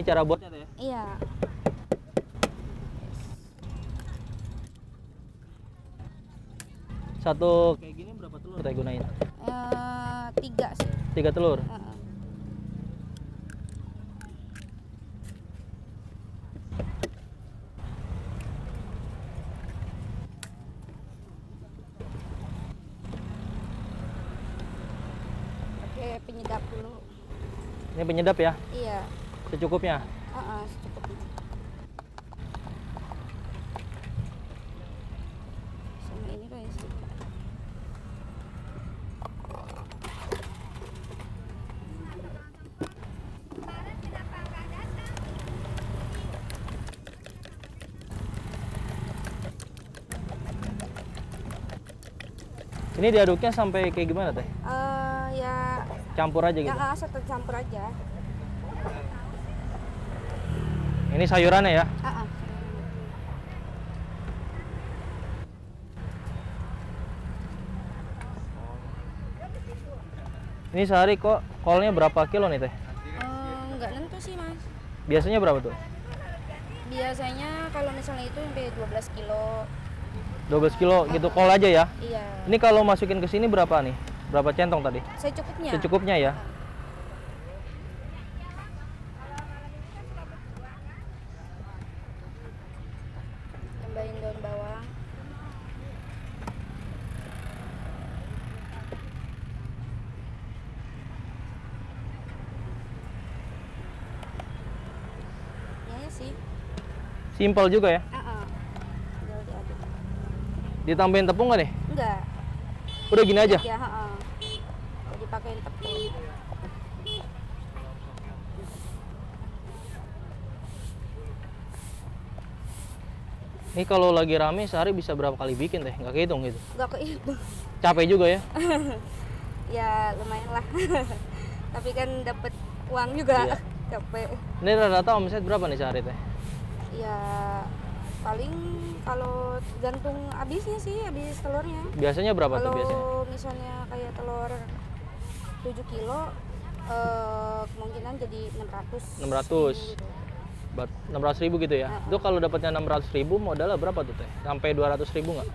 cara buatnya teh? Iya. Satu kayak gini berapa telur teh gunain? 3 sih. 3 telur. Pakai penyedap dulu. Ini penyedap ya? Iya. Secukupnya. Secukupnya. Sama ini guys. Ini diaduknya sampai kayak gimana teh? Ya. Campur aja gitu? Ya, satu campur aja. Ini sayurannya ya? Ini sehari kok kolnya berapa kilo nih teh? Nggak nentu sih mas. Biasanya berapa tuh? Biasanya kalau misalnya itu sampai 12 kilo. 12 kilo gitu kol aja ya? Iya. Ini kalau masukin ke sini berapa nih? Berapa centong tadi? Secukupnya. Secukupnya ya? Tambahin daun bawang. Ya sih. Simpel juga ya? Tinggal diaduk. Ditambahin tepung nggak nih? Enggak. Udah gini aja? Ya, jadi pakein tepung. Ini kalau lagi rame sehari bisa berapa kali bikin teh? Nggak kehitung gitu? Nggak kehitung. Capek juga ya? Ya lumayan lah. Tapi kan dapat uang juga. Iya. Capek. Ini rata-rata omset berapa nih sehari teh? Ya paling kalau gantung habisnya sih, habis telurnya. Biasanya berapa tuh biasanya? Kalau misalnya kayak telur 7 kilo, kemungkinan jadi 600. 600. Gitu. 600.000 gitu ya? Itu kalau dapatnya 600.000 modalnya berapa tuh teh? Sampai 200.000 nggak?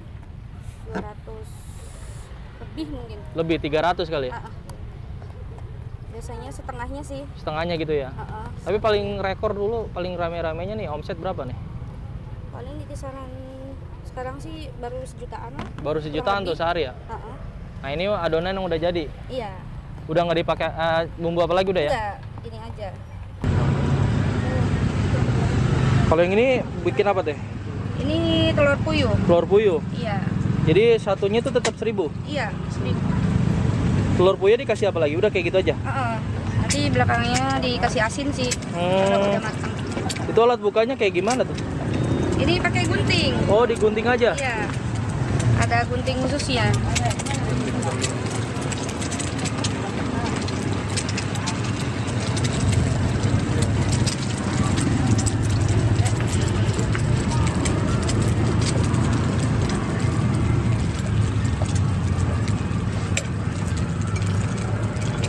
200 lebih mungkin. Lebih 300 kali ya? Biasanya setengahnya sih. Setengahnya gitu ya? Tapi paling rekor dulu, paling rame-ramenya nih omset berapa nih? Paling di kisaran sekarang sih baru sejutaan lah. Baru sejutaan tuh sehari ya? Nah ini adonan yang udah jadi? Iya. Udah nggak dipakai bumbu apa lagi udah ya? Enggak, ini aja. Kalau yang ini bikin apa teh? Ini telur puyuh. Telur puyuh? Iya. Jadi satunya itu tetap 1.000? Iya, 1.000. Telur puyuh dikasih apa lagi? Udah kayak gitu aja? Nanti belakangnya dikasih asin sih. Kalau udah matang. Itu alat bukanya kayak gimana tuh? Ini pakai gunting. Oh, digunting aja? Iya. Ada gunting khususnya.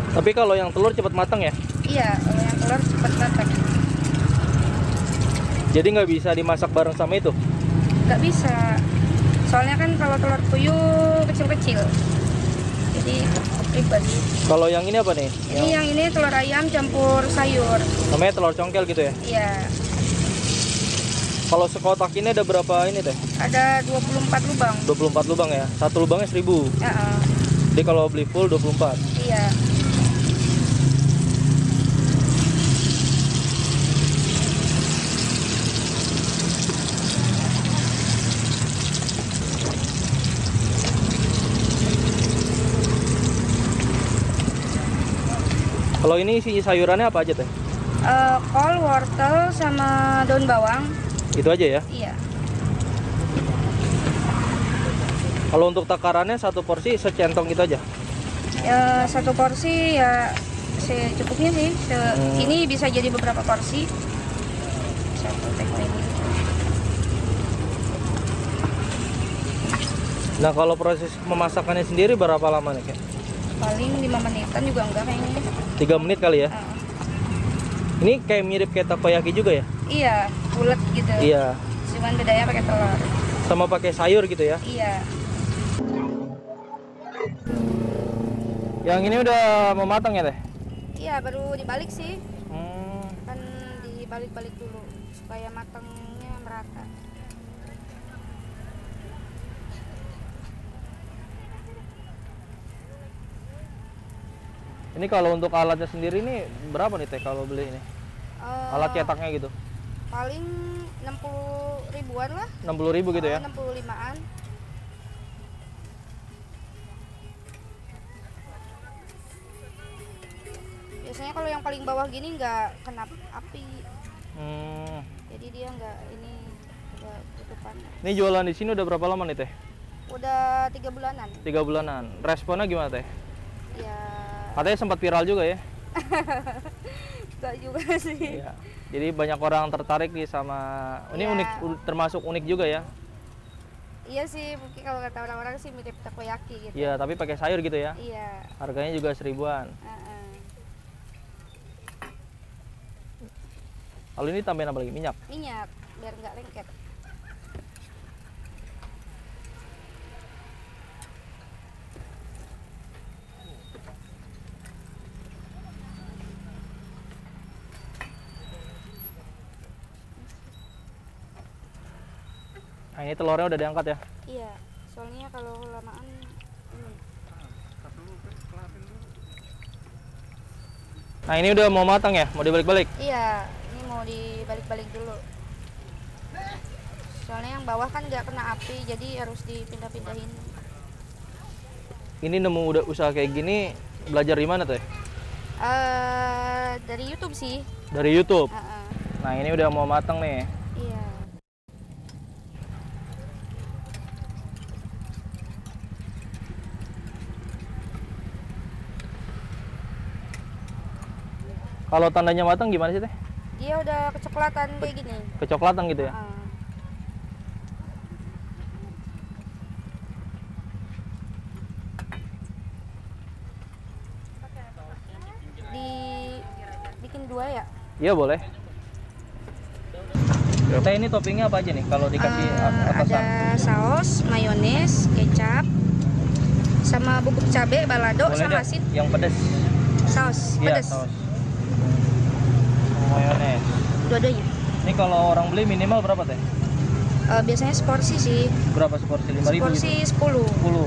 Tapi kalau yang telur cepat matang ya? Iya, kalau yang telur cepat matang. Jadi nggak bisa dimasak bareng sama itu? Nggak bisa. Soalnya kan kalau telur puyuh kecil-kecil. Jadi ribet. Kalau yang ini apa nih? Yang ini telur ayam campur sayur. Namanya telur congkel gitu ya? Iya. Kalau sekotak ini ada berapa ini teh? Ada 24 lubang. 24 lubang ya? Satu lubangnya 1.000? Jadi kalau beli full 24? Iya. Kalau ini isi sayurannya apa aja teh? Kol, wortel, sama daun bawang. Itu aja ya? Iya. Kalau untuk takarannya satu porsi secentong gitu aja? Satu porsi ya secukupnya sih. Ini bisa jadi beberapa porsi. Satu teko ini. Nah kalau proses memasakannya sendiri berapa lama nih Kak? Paling 5 menitan juga enggak kayaknya. 3 menit kali ya? Ini kayak mirip kayak takoyaki juga ya? Iya, bulat gitu. Iya. Cuman bedanya pakai telur. Sama pakai sayur gitu ya? Iya. Yang ini udah mau matang ya teh? Iya, baru dibalik sih. Hmm. Kan dibalik-balik dulu supaya matangnya merata. Ini kalau untuk alatnya sendiri ini berapa nih teh kalau beli ini? Alat cetaknya gitu? Paling 60 ribuan lah. 60.000 gitu ya? 65-an. Biasanya kalau yang paling bawah gini nggak kena api. Jadi dia nggak ini udah tutupan. Ini jualan di sini udah berapa lama nih teh? Udah 3 bulanan. 3 bulanan. Responnya gimana teh? Ya. Katanya sempat viral juga ya? Nggak juga sih. Iya. Jadi banyak orang tertarik nih sama ini Iya. unik, termasuk unik juga ya? Iya sih, mungkin kalau kata orang-orang sih mirip takoyaki gitu. Iya, tapi pakai sayur gitu ya? Iya. Harganya juga 1.000-an. Lalu ini tambahin apa lagi? Minyak? Minyak biar nggak lengket. Nah ini telurnya udah diangkat ya? Iya, soalnya kalau lamaan ini. Nah ini udah mau matang ya? Mau dibalik-balik? Iya, ini mau dibalik-balik dulu. Soalnya yang bawah kan nggak kena api, jadi harus dipindah-pindahin. Ini nemu udah usaha kayak gini, belajar di mana teh? Dari YouTube sih. Dari YouTube? Uh-uh. Nah ini udah mau matang nih. Iya. Kalau tandanya matang gimana sih teh? Dia udah kecoklatan kayak gini. Kecoklatan gitu ya? Dibikin 2 ya? Iya boleh. Teh ini toppingnya apa aja nih kalau dikasih atasan? Ada saus, mayones, kecap, sama bubuk cabai, balado, Boleh sama deh, asin. yang pedas. Saus, Iya, pedas. saus. Mayones. Dua-duanya. Ini kalau orang beli minimal berapa teh? Biasanya seporsi sih. Berapa seporsi? 5.000 Seporsi gitu? 10. 10.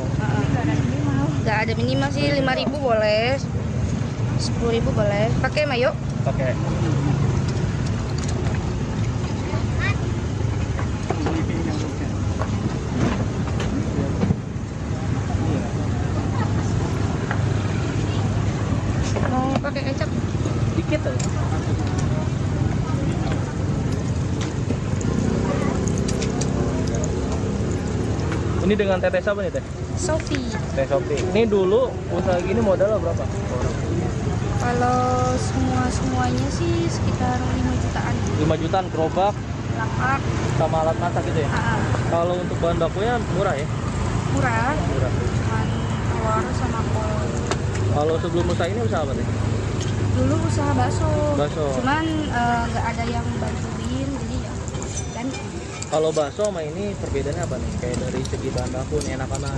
Nggak ada minimal sih, 5.000 boleh. 10.000 boleh. Pakai mayo? Pakai. Mau pakai kecap? Dikit aja. Ini dengan teteh siapa nih teh? Sophie. Teh Sophie. Ini dulu usaha gini modalnya berapa? Kalau semuanya sih sekitar 5 jutaan. 5 jutaan gerobak Lapak. sama alat masak gitu ya? Kalau untuk bahan bakunya murah ya? Murah. Murah. Cuman telur sama kol. Kalau sebelum usaha ini usaha apa nih? Dulu usaha bakso. Bakso. Cuman nggak ada yang bantuin, jadi ya ganti. Kalau bakso sama ini perbedaannya apa nih? Kayak dari segi bahan baku nih enak mana?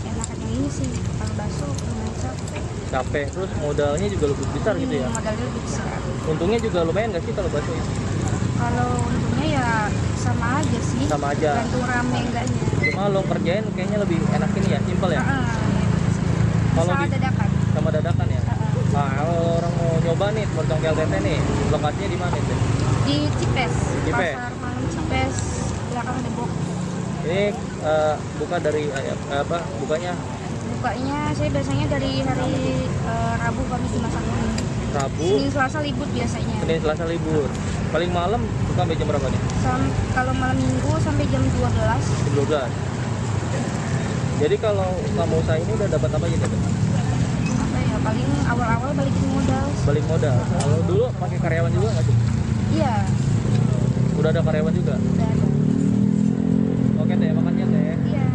Enakan yang ini sih. Kalau bakso lumayan capek. Capek, terus modalnya juga lebih besar gitu ya? Modalnya lebih besar. Untungnya juga lumayan nggak sih kalau bakso ini? Kalau untungnya ya sama aja sih. Sama aja. Gantung rame enggaknya. Cuma lo kerjain kayaknya lebih enak ini ya, simpel ya? Kalau Sama di- dadakan. Sama dadakan ya? Nah, kalau orang mau nyoba nih percongkel teteh nih, lokasinya di mana itu? Di Cipes. Cipes. Pasar Malam Cipes, belakang Depok. Ini buka dari apa? Bukanya Bukanya saya biasanya dari hari Rabu, Kamis, Jumat, Sabtu. Rabu, Senin, Selasa libur biasanya. Senin, Selasa libur. Paling malam buka sampai jam berapa nih? Kalau malam Minggu sampai jam 12. Jam 12. Jadi kalau kamu usaha ini udah dapat apa gitu? Apa ya, paling awal-awal balikin modal. Balik modal. Kalau dulu pakai karyawan juga nggak sih? Iya. Udah ada karyawan juga. Dan Oke teh, makasih ya teh. iya.